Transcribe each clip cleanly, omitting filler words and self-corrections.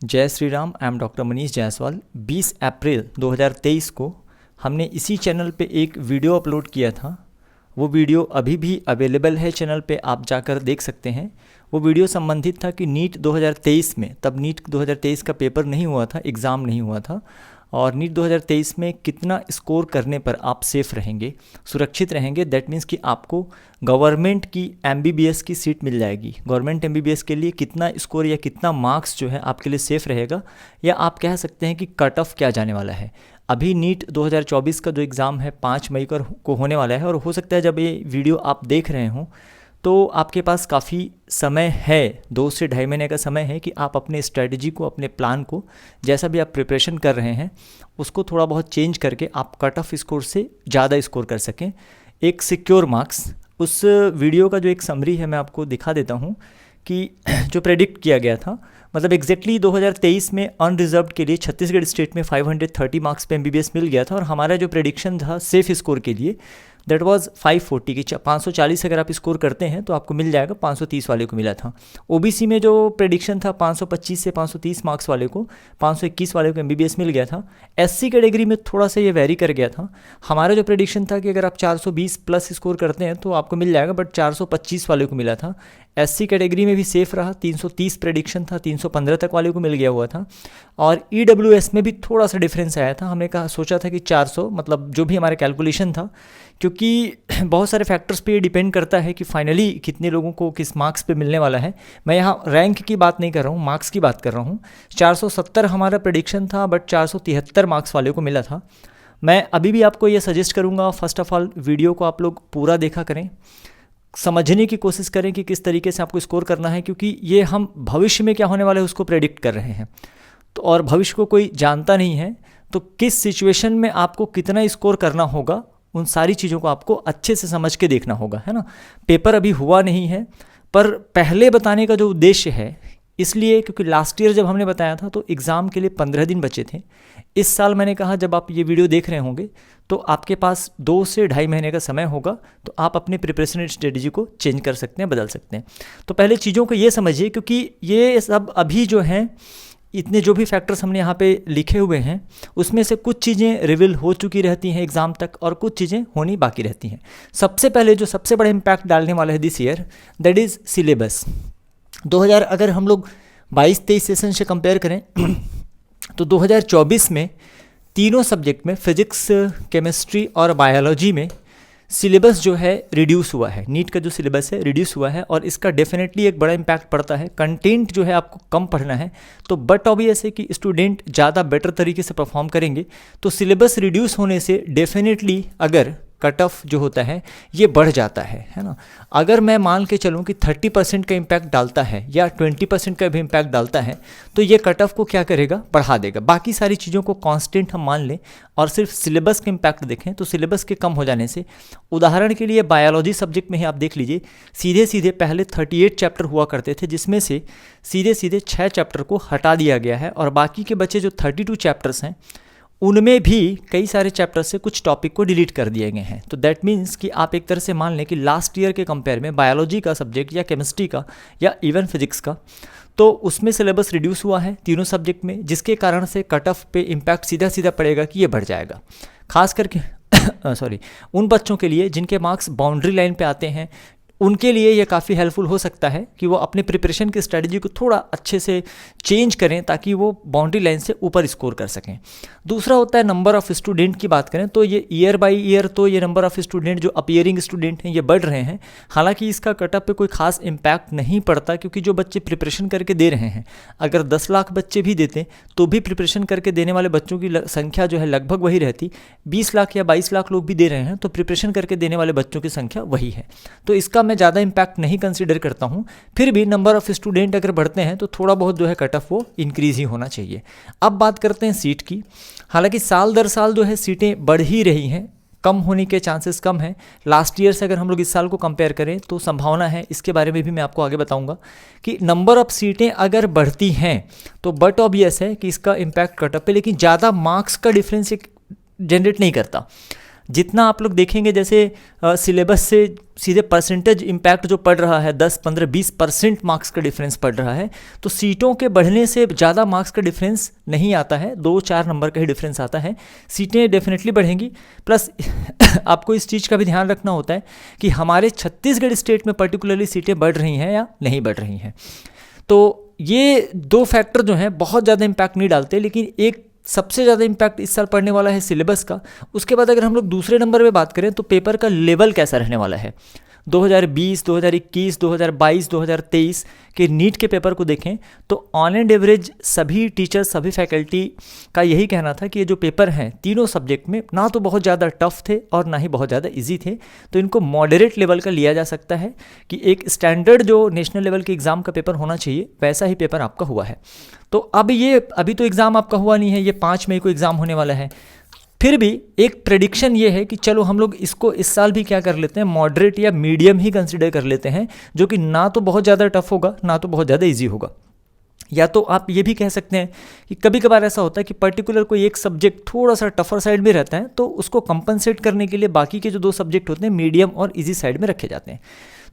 जय Shri Ram. I am doctor Manish Jaiswal. 20 अप्रैल 2023 को हमने इसी चैनल पे एक वीडियो अपलोड किया था। वो वीडियो अभी भी अवेलेबल है चैनल पे, आप जाकर देख सकते हैं। वो वीडियो संबंधित था कि नीट 2023 में, तब नीट 2023 का पेपर नहीं हुआ था, एग्ज़ाम नहीं हुआ था, और नीट 2023 में कितना स्कोर करने पर आप सेफ़ रहेंगे, सुरक्षित रहेंगे। दैट मीन्स कि आपको गवर्नमेंट की MBBS की सीट मिल जाएगी। गवर्नमेंट MBBS के लिए कितना स्कोर या कितना मार्क्स जो है आपके लिए सेफ़ रहेगा, या आप कह सकते हैं कि कट ऑफ क्या जाने वाला है। अभी नीट 2024 का जो एग्ज़ाम है 5 मई को होने वाला है, और हो सकता है जब ये वीडियो आप देख रहे हों तो आपके पास काफ़ी समय है, 2 से ढाई महीने का समय है कि आप अपने स्ट्रेटजी को, अपने प्लान को, जैसा भी आप प्रिपरेशन कर रहे हैं उसको थोड़ा बहुत चेंज करके आप कट ऑफ स्कोर से ज़्यादा स्कोर कर सकें, एक सिक्योर मार्क्स। उस वीडियो का जो एक समरी है मैं आपको दिखा देता हूँ कि जो प्रेडिक्ट किया गया था, मतलब एग्जैक्टली 2023 में अनरिजर्व्ड के लिए छत्तीसगढ़ स्टेट में 530 मार्क्स पे MBBS मिल गया था, और हमारा जो प्रेडिक्शन था सेफ स्कोर के लिए दैट वाज 540 की 540 अगर आप स्कोर करते हैं तो आपको मिल जाएगा। 530 वाले को मिला था। OBC में जो प्रेडिक्शन था 525 से 530 मार्क्स वाले को, 521 वाले को MBBS मिल गया था। SC कैटेगरी में थोड़ा सा ये वेरी कर गया था। हमारा जो प्रेडिक्शन था कि अगर आप 420 प्लस स्कोर करते हैं तो आपको मिल जाएगा, बट 425 वाले को मिला था। SC कैटेगरी में भी सेफ रहा, 330 प्रेडिक्शन था, 315 तक वाले को मिल गया हुआ था। और EWS में भी थोड़ा सा डिफरेंस आया था। हमने कहा सोचा था कि 400, मतलब जो भी हमारा कैलकुलेशन था, क्योंकि बहुत सारे फैक्टर्स पे ये डिपेंड करता है कि फाइनली कितने लोगों को किस मार्क्स पे मिलने वाला है। मैं यहाँ रैंक की बात नहीं कर रहा हूँ, मार्क्स की बात कर रहा हूँ। 470 हमारा प्रेडिक्शन था, बट 473 मार्क्स वाले को मिला था। मैं अभी भी आपको ये सजेस्ट करूँगा, फर्स्ट ऑफ ऑल वीडियो को आप लोग पूरा देखा करें, समझने की कोशिश करें कि किस तरीके से आपको स्कोर करना है, क्योंकि ये हम भविष्य में क्या होने वाला है उसको प्रेडिक्ट कर रहे हैं। तो और भविष्य को कोई जानता नहीं है, तो किस सिचुएशन में आपको कितना स्कोर करना होगा, उन सारी चीज़ों को आपको अच्छे से समझ के देखना होगा, है ना। पेपर अभी हुआ नहीं है, पर पहले बताने का जो उद्देश्य है, इसलिए क्योंकि लास्ट ईयर जब हमने बताया था तो एग्ज़ाम के लिए 15 दिन बचे थे। इस साल मैंने कहा जब आप ये वीडियो देख रहे होंगे तो आपके पास 2 से ढाई महीने का समय होगा, तो आप अपने प्रिपरेशन स्ट्रेटजी को चेंज कर सकते हैं, बदल सकते हैं। तो पहले चीज़ों को ये समझिए, क्योंकि ये सब अभी जो हैं, इतने जो भी फैक्टर्स हमने यहाँ पे लिखे हुए हैं उसमें से कुछ चीज़ें रिवील हो चुकी रहती हैं एग्ज़ाम तक, और कुछ चीज़ें होनी बाकी रहती हैं। सबसे पहले जो सबसे बड़ा इम्पैक्ट डालने वाला है this year, that is syllabus. 2000 अगर हम लोग 22-23 सेशन से कंपेयर करें तो 2024 में तीनों सब्जेक्ट में, फिजिक्स, केमिस्ट्री और बायोलॉजी में सिलेबस जो है रिड्यूस हुआ है। नीट का जो सिलेबस है रिड्यूस हुआ है, और इसका डेफिनेटली एक बड़ा इम्पैक्ट पड़ता है। कंटेंट जो है आपको कम पढ़ना है, तो बट ऑब्वियस है कि स्टूडेंट ज़्यादा बेटर तरीके से परफॉर्म करेंगे। तो सिलेबस रिड्यूस होने से डेफिनेटली अगर कट ऑफ जो होता है ये बढ़ जाता है ना। अगर मैं मान के चलूँ कि 30% का इम्पैक्ट डालता है या 20% का भी इम्पैक्ट डालता है, तो ये कट ऑफ को क्या करेगा, बढ़ा देगा। बाकी सारी चीज़ों को कांस्टेंट हम मान लें और सिर्फ सिलेबस का इम्पैक्ट देखें, तो सिलेबस के कम हो जाने से, उदाहरण के लिए बायोलॉजी सब्जेक्ट में ही आप देख लीजिए, सीधे सीधे पहले 38 चैप्टर हुआ करते थे, जिसमें से सीधे सीधे 6 चैप्टर को हटा दिया गया है, और बाकी के बचे जो 32 चैप्टर्स हैं उनमें भी कई सारे चैप्टर से कुछ टॉपिक को डिलीट कर दिए गए हैं। तो दैट मीन्स कि आप एक तरह से मान लें कि लास्ट ईयर के कंपेयर में बायोलॉजी का सब्जेक्ट या केमिस्ट्री का या इवन फिजिक्स का, तो उसमें सिलेबस रिड्यूस हुआ है तीनों सब्जेक्ट में, जिसके कारण से कट ऑफ पे इम्पैक्ट सीधा सीधा पड़ेगा कि ये बढ़ जाएगा। खास करके उन बच्चों के लिए जिनके मार्क्स बाउंड्री लाइन पे आते हैं, उनके लिए ये काफ़ी हेल्पफुल हो सकता है कि वो अपने प्रिपरेशन की स्ट्रेटजी को थोड़ा अच्छे से चेंज करें, ताकि वो बाउंड्री लाइन से ऊपर स्कोर कर सकें। दूसरा होता है नंबर ऑफ़ स्टूडेंट की बात करें तो ये ईयर बाय ईयर तो ये नंबर ऑफ़ स्टूडेंट जो अपीयरिंग स्टूडेंट हैं ये बढ़ रहे हैं। हालांकि इसका कटअप पे कोई खास इम्पैक्ट नहीं पड़ता, क्योंकि जो बच्चे प्रिपरेशन करके दे रहे हैं, अगर 10 लाख बच्चे भी देते तो भी प्रिपरेशन करके देने वाले बच्चों की संख्या जो है लगभग वही रहती। 20 लाख या 22 लाख लोग भी दे रहे हैं तो प्रिपरेशन करके देने वाले बच्चों की संख्या वही है। तो इसका मैं ज़्यादा इम्पैक्ट नहीं कंसीडर करता हूँ। फिर भी नंबर ऑफ़ स्टूडेंट अगर बढ़ते हैं तो थोड़ा बहुत जो है कट ऑफ वो इंक्रीज ही होना चाहिए। अब बात करते हैं सीट की। हालांकि साल दर साल जो है सीटें बढ़ ही रही हैं, कम होने के चांसेस कम हैं। लास्ट ईयर से अगर हम लोग इस साल को कंपेयर करें तो संभावना है, इसके बारे में भी मैं आपको आगे बताऊंगा, कि नंबर ऑफ़ सीटें अगर बढ़ती हैं तो बट ऑब्वियस है कि इसका इम्पैक्ट कट ऑफ पे, लेकिन ज़्यादा मार्क्स का डिफरेंस जनरेट नहीं करता। जितना आप लोग देखेंगे जैसे सिलेबस से सीधे परसेंटेज इम्पैक्ट जो पड़ रहा है 10, 15, 20% मार्क्स का डिफरेंस पड़ रहा है, तो सीटों के बढ़ने से ज़्यादा मार्क्स का डिफरेंस नहीं आता है, 2-4 नंबर का ही डिफरेंस आता है। सीटें डेफिनेटली बढ़ेंगी। प्लस आपको इस चीज़ का भी ध्यान रखना होता है कि हमारे छत्तीसगढ़ स्टेट में पर्टिकुलरली सीटें बढ़ रही हैं या नहीं बढ़ रही हैं। तो ये 2 फैक्टर जो हैं बहुत ज़्यादा इम्पैक्ट नहीं डालते, लेकिन एक सबसे ज़्यादा इम्पैक्ट इस साल पड़ने वाला है सिलेबस का। उसके बाद अगर हम लोग दूसरे नंबर पे बात करें तो पेपर का लेवल कैसा रहने वाला है। 2020, 2021, 2022, 2023 के नीट के पेपर को देखें तो ऑन एंड एवरेज सभी टीचर्स, सभी फैकल्टी का यही कहना था कि ये जो पेपर हैं तीनों सब्जेक्ट में ना तो बहुत ज़्यादा टफ थे और ना ही बहुत ज़्यादा इजी थे, तो इनको मॉडरेट लेवल का लिया जा सकता है कि एक स्टैंडर्ड जो नेशनल लेवल के एग्ज़ाम का पेपर होना चाहिए वैसा ही पेपर आपका हुआ है। तो अभी तो एग्ज़ाम आपका हुआ नहीं है, ये 5 मई को एग्ज़ाम होने वाला है। फिर भी एक प्रेडिक्शन ये है कि चलो हम लोग इसको इस साल भी क्या कर लेते हैं, मॉडरेट या मीडियम ही कंसिडर कर लेते हैं, जो कि ना तो बहुत ज़्यादा टफ होगा ना तो बहुत ज़्यादा इजी होगा। या तो आप ये भी कह सकते हैं कि कभी कभार ऐसा होता है कि पर्टिकुलर कोई एक सब्जेक्ट थोड़ा सा टफर साइड में रहता है, तो उसको कंपनसेट करने के लिए बाकी के जो 2 सब्जेक्ट होते हैं मीडियम और इजी साइड में रखे जाते हैं।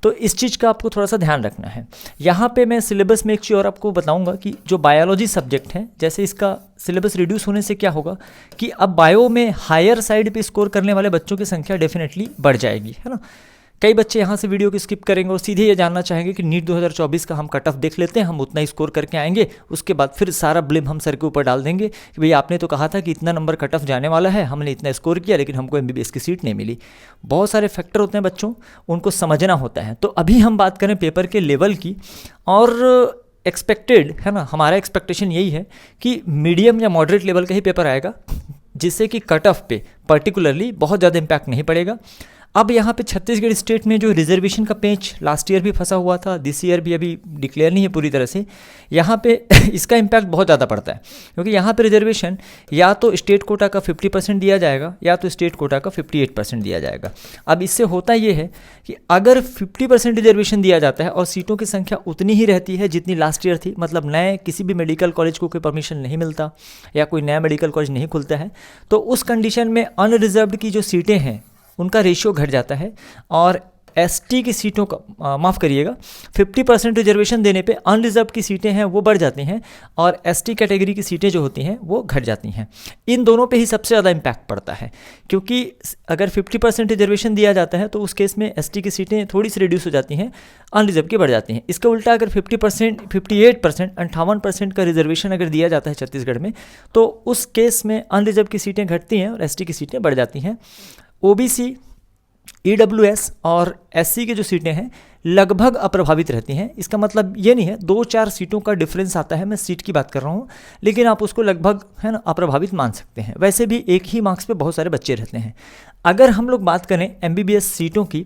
तो इस चीज़ का आपको थोड़ा सा ध्यान रखना है। यहाँ पे मैं सिलेबस में एक चीज़ और आपको बताऊंगा कि जो बायोलॉजी सब्जेक्ट है, जैसे इसका सिलेबस रिड्यूस होने से क्या होगा कि अब बायो में हायर साइड पे स्कोर करने वाले बच्चों की संख्या डेफिनेटली बढ़ जाएगी, है ना। कई बच्चे यहाँ से वीडियो को स्किप करेंगे और सीधे ये जानना चाहेंगे कि नीट 2024 का हम कट ऑफ देख लेते हैं, हम उतना ही स्कोर करके आएंगे, उसके बाद फिर सारा ब्लेम हम सर के ऊपर डाल देंगे कि भाई आपने तो कहा था कि इतना नंबर कट ऑफ जाने वाला है, हमने इतना स्कोर किया लेकिन हमको MBBS की सीट नहीं मिली। बहुत सारे फैक्टर होते हैं बच्चों, उनको समझना होता है। तो अभी हम बात करें पेपर के लेवल की, और एक्सपेक्टेड है ना, हमारा एक्सपेक्टेशन यही है कि मीडियम या मॉडरेट लेवल का ही पेपर आएगा, जिससे कि कट ऑफ पे पर्टिकुलरली बहुत ज़्यादा इम्पैक्ट नहीं पड़ेगा। अब यहाँ पे छत्तीसगढ़ स्टेट में जो रिजर्वेशन का पेंच लास्ट ईयर भी फंसा हुआ था, दिस ईयर भी अभी डिक्लेयर नहीं है पूरी तरह से, यहाँ पे इसका इम्पैक्ट बहुत ज़्यादा पड़ता है, क्योंकि यहाँ पे रिजर्वेशन या तो स्टेट कोटा का 50% दिया जाएगा या तो स्टेट कोटा का 58% दिया जाएगा। अब इससे होता ये है कि अगर 50% रिजर्वेशन दिया जाता है और सीटों की संख्या उतनी ही रहती है जितनी लास्ट ईयर थी, मतलब नए किसी भी मेडिकल कॉलेज को कोई परमिशन नहीं मिलता या कोई नया मेडिकल कॉलेज नहीं खुलता है, तो उस कंडीशन में अनरिजर्व्ड की जो सीटें हैं उनका रेशियो घट जाता है और ST की सीटों का माफ़ करिएगा 50% रिजर्वेशन देने पे अनरिजर्व की सीटें हैं वो बढ़ जाती हैं और ST कैटेगरी की सीटें जो होती हैं वो घट जाती हैं। इन दोनों पे ही सबसे ज़्यादा इम्पैक्ट पड़ता है, क्योंकि अगर 50% रिजर्वेशन दिया जाता है तो उस केस में ST की सीटें थोड़ी सी रिड्यूस हो जाती हैं, अनरिजर्व की बढ़ जाती हैं। इसका उल्टा अगर 50%, 58%, 58% का रिजर्वेशन अगर दिया जाता है छत्तीसगढ़ में, तो उस केस में अनरिजर्व की सीटें घटती हैं और ST की सीटें बढ़ जाती हैं। OBC, EWS और SC की जो सीटें हैं लगभग अप्रभावित रहती हैं। इसका मतलब ये नहीं है 2-4 सीटों का डिफरेंस आता है, मैं सीट की बात कर रहा हूँ, लेकिन आप उसको लगभग है ना अप्रभावित मान सकते हैं। वैसे भी एक ही मार्क्स पे बहुत सारे बच्चे रहते हैं। अगर हम लोग बात करें MBBS सीटों की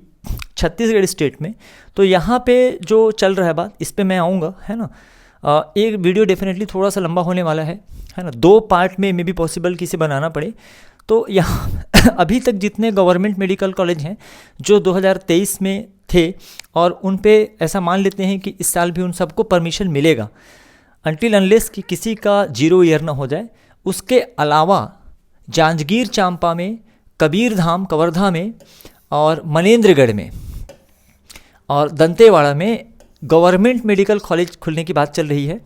छत्तीसगढ़ स्टेट में, तो यहाँ पे जो चल रहा है बात, इस पर मैं आऊँगा, है ना। एक वीडियो डेफिनेटली थोड़ा सा लंबा होने वाला है ना, 2 पार्ट में मे बी पॉसिबल कि इसे बनाना पड़े। तो यहाँ अभी तक जितने गवर्नमेंट मेडिकल कॉलेज हैं जो 2023 में थे और उन पे ऐसा मान लेते हैं कि इस साल भी उन सबको परमिशन मिलेगा, अनटिल अनलेस कि किसी का 0 ईयर ना हो जाए। उसके अलावा जांजगीर चांपा में, कबीरधाम कवर्धा में और मनेंद्रगढ़ में और दंतेवाड़ा में गवर्नमेंट मेडिकल कॉलेज खुलने की बात चल रही है।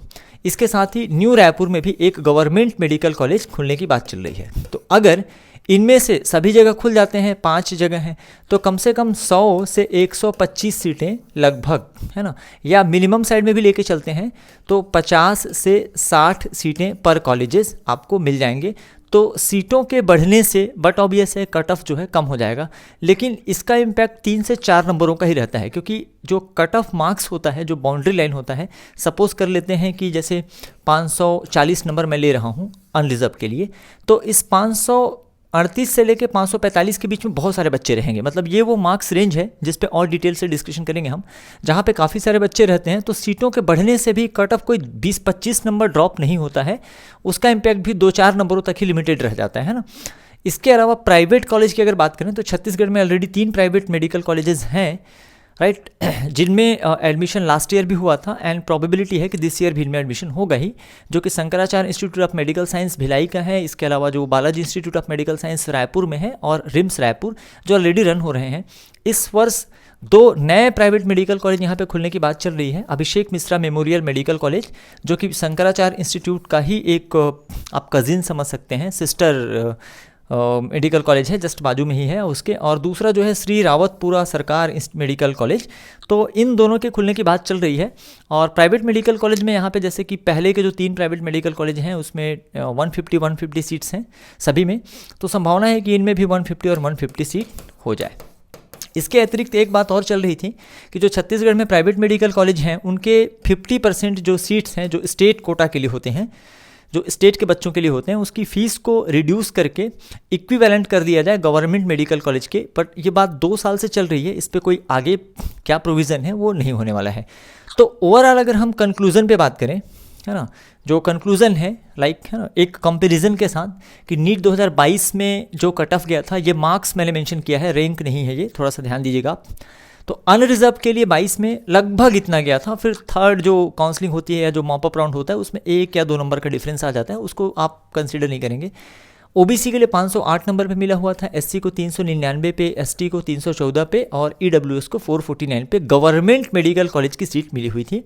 इसके साथ ही न्यू रायपुर में भी एक गवर्नमेंट मेडिकल कॉलेज खुलने की बात चल रही है। तो अगर इनमें से सभी जगह खुल जाते हैं, 5 जगह हैं, तो कम से कम 100 से 125 सीटें लगभग, है ना, या मिनिमम साइड में भी लेके चलते हैं तो 50 से 60 सीटें पर कॉलेजेस आपको मिल जाएंगे। तो सीटों के बढ़ने से बट ऑब्वियस है कट ऑफ जो है कम हो जाएगा, लेकिन इसका इम्पैक्ट 3 से 4 नंबरों का ही रहता है, क्योंकि जो कट ऑफ मार्क्स होता है, जो बाउंड्री लाइन होता है, सपोज कर लेते हैं कि जैसे 540 नंबर मैं ले रहा हूँ अनरिजर्व के लिए, तो इस 538 से लेके 545 के बीच में बहुत सारे बच्चे रहेंगे। मतलब ये वो मार्क्स रेंज है जिस पे और डिटेल से डिस्कशन करेंगे हम, जहाँ पे काफ़ी सारे बच्चे रहते हैं। तो सीटों के बढ़ने से भी कट ऑफ कोई 20-25 नंबर ड्रॉप नहीं होता है, उसका इम्पैक्ट भी 2-4 नंबरों तक ही लिमिटेड रह जाता है ना। इसके अलावा प्राइवेट कॉलेज की अगर बात करें तो छत्तीसगढ़ में ऑलरेडी 3 प्राइवेट मेडिकल कॉलेजेस हैं, राइट जिनमें एडमिशन लास्ट ईयर भी हुआ था एंड प्रोबेबिलिटी है कि दिस ईयर भी इनमें एडमिशन होगा ही, जो कि Shankaracharya institute of medical science Bhilai का है, इसके अलावा जो Balaji institute of medical science Raipur में है और रिम्स रायपुर जो ऑलरेडी रन हो रहे हैं। इस वर्ष 2 नए प्राइवेट मेडिकल कॉलेज यहाँ पे खुलने की बात चल रही है। Abhishek Mishra memorial medical college जो कि शंकराचार्य इंस्टीट्यूट का ही एक आप कजिन समझ सकते हैं, सिस्टर मेडिकल कॉलेज है, जस्ट बाजू में ही है उसके, और दूसरा जो है श्री रावतपुरा सरकार मेडिकल कॉलेज। तो इन दोनों के खुलने की बात चल रही है। और प्राइवेट मेडिकल कॉलेज में यहाँ पे जैसे कि पहले के जो 3 प्राइवेट मेडिकल कॉलेज हैं उसमें 150 सीट्स हैं सभी में, तो संभावना है कि इनमें भी 150 और 150 सीट हो जाए। इसके अतिरिक्त एक बात और चल रही थी कि जो छत्तीसगढ़ में प्राइवेट मेडिकल कॉलेज हैं उनके 50% जो सीट्स हैं जो स्टेट कोटा के लिए होते हैं, जो स्टेट के बच्चों के लिए होते हैं, उसकी फ़ीस को रिड्यूस करके इक्विवेलेंट कर दिया जाए गवर्नमेंट मेडिकल कॉलेज के। बट ये बात 2 साल से चल रही है, इस पर कोई आगे क्या प्रोविज़न है वो नहीं होने वाला है। तो ओवरऑल अगर हम कंक्लूज़न पे बात करें, है ना, जो कंक्लूज़न है है ना, एक कंपैरिजन के साथ कि नीट 2022 में जो कट ऑफ गया था, ये मार्क्स मैंने मेंशन किया है, रैंक नहीं है ये, थोड़ा सा ध्यान दीजिएगा आप। तो अनरिजर्व के लिए 22 में लगभग इतना गया था, फिर थर्ड जो काउंसलिंग होती है या जो मॉप अप राउंड होता है उसमें 1 या 2 नंबर का डिफरेंस आ जाता है, उसको आप कंसिडर नहीं करेंगे। ओबीसी के लिए 508 नंबर पे मिला हुआ था, एससी को 399 पे, एसटी को 314 पे और ईडब्ल्यूएस को 449 पे गवर्नमेंट मेडिकल कॉलेज की सीट मिली हुई थी।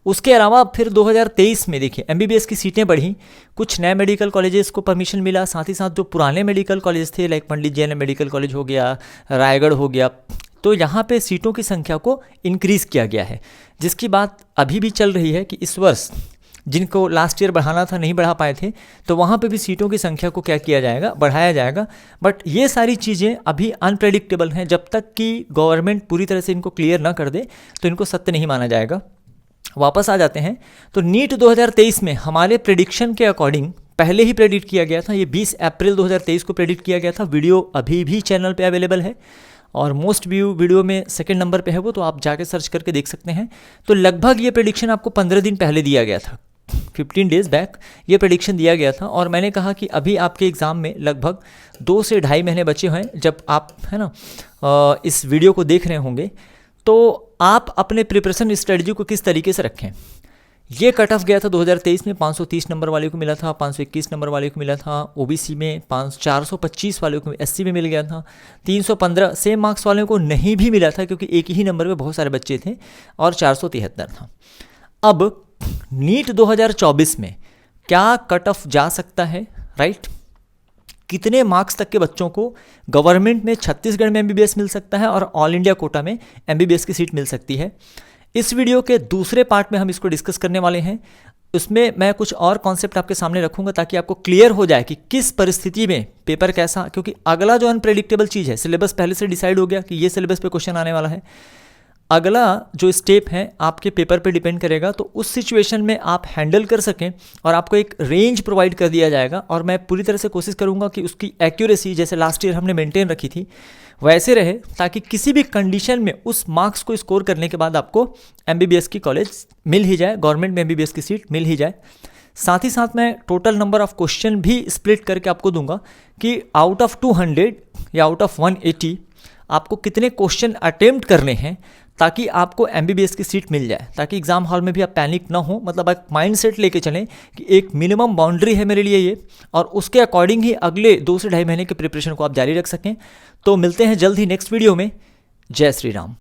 उसके अलावा फिर 2023 में देखिए एमबीबीएस की सीटें बढ़ी, कुछ नए मेडिकल कॉलेजेस को परमिशन मिला, साथ ही साथ जो पुराने मेडिकल कॉलेज थे लाइक पंडित जैन मेडिकल कॉलेज हो गया, रायगढ़ हो गया, तो यहाँ पे सीटों की संख्या को इंक्रीज़ किया गया है, जिसकी बात अभी भी चल रही है कि इस वर्ष जिनको लास्ट ईयर बढ़ाना था नहीं बढ़ा पाए थे, तो वहाँ पे भी सीटों की संख्या को क्या किया जाएगा, बढ़ाया जाएगा। बट ये सारी चीज़ें अभी अनप्रेडिक्टेबल हैं, जब तक कि गवर्नमेंट पूरी तरह से इनको क्लियर ना कर दे तो इनको सत्य नहीं माना जाएगा। वापस आ जाते हैं तो नीट 2023 में हमारे प्रेडिक्शन के अकॉर्डिंग पहले ही प्रेडिक्ट किया गया था, ये 20 अप्रैल 2023 को प्रेडिक्ट किया गया था। वीडियो अभी भी चैनल पे अवेलेबल है और मोस्ट व्यू वीडियो में 2nd नंबर पे है वो, तो आप जाके सर्च करके देख सकते हैं। तो लगभग ये प्रेडिक्शन आपको 15 दिन पहले दिया गया था, 15 डेज़ बैक ये प्रेडिक्शन दिया गया था। और मैंने कहा कि अभी आपके एग्ज़ाम में लगभग 2 से 2.5 महीने बचे हैं जब आप है ना इस वीडियो को देख रहे होंगे, तो आप अपने प्रिपरेशन स्ट्रेटजी को किस तरीके से रखें। ये कट ऑफ गया था 2023 में, 530 नंबर वाले को मिला था, 521 नंबर वाले को मिला था, ओबीसी में 425 वाले को एससी में मिल गया था, 315 सेम मार्क्स वाले को नहीं भी मिला था क्योंकि एक ही नंबर पे बहुत सारे बच्चे थे, और 473 था। अब नीट 2024 में क्या कट ऑफ जा सकता है, राइट? कितने मार्क्स तक के बच्चों को गवर्नमेंट में छत्तीसगढ़ में एमबीबीएस मिल सकता है और ऑल इंडिया कोटा में एमबीबीएस की सीट मिल सकती है। इस वीडियो के दूसरे पार्ट में हम इसको डिस्कस करने वाले हैं। उसमें मैं कुछ और कॉन्सेप्ट आपके सामने रखूंगा ताकि आपको क्लियर हो जाए कि किस परिस्थिति में पेपर कैसा, क्योंकि अगला जो अनप्रेडिक्टेबल चीज़ है, सिलेबस पहले से डिसाइड हो गया कि ये सिलेबस पे क्वेश्चन आने वाला है। अगला जो स्टेप है आपके पेपर पे डिपेंड करेगा, तो उस सिचुएशन में आप हैंडल कर सकें और आपको एक रेंज प्रोवाइड कर दिया जाएगा, और मैं पूरी तरह से कोशिश करूंगा कि उसकी एक्यूरेसी जैसे लास्ट ईयर हमने मेंटेन रखी थी वैसे रहे, ताकि किसी भी कंडीशन में उस मार्क्स को स्कोर करने के बाद आपको एमबीबीएस की कॉलेज मिल ही जाए, गवर्नमेंट में एमबीबीएस की सीट मिल ही जाए। साथ ही साथ मैं टोटल नंबर ऑफ क्वेश्चन भी स्प्लिट करके आपको दूंगा कि आउट ऑफ 200 या आउट ऑफ 180 आपको कितने क्वेश्चन अटेम्प्ट करने हैं ताकि आपको एमबीबीएस की सीट मिल जाए, ताकि एग्जाम हॉल में भी आप पैनिक ना हो। मतलब आप माइंडसेट लेके चलें कि एक मिनिमम बाउंड्री है मेरे लिए ये, और उसके अकॉर्डिंग ही अगले 2 से 2.5 महीने के प्रिपरेशन को आप जारी रख सकें। तो मिलते हैं जल्द ही नेक्स्ट वीडियो में। जय श्री राम।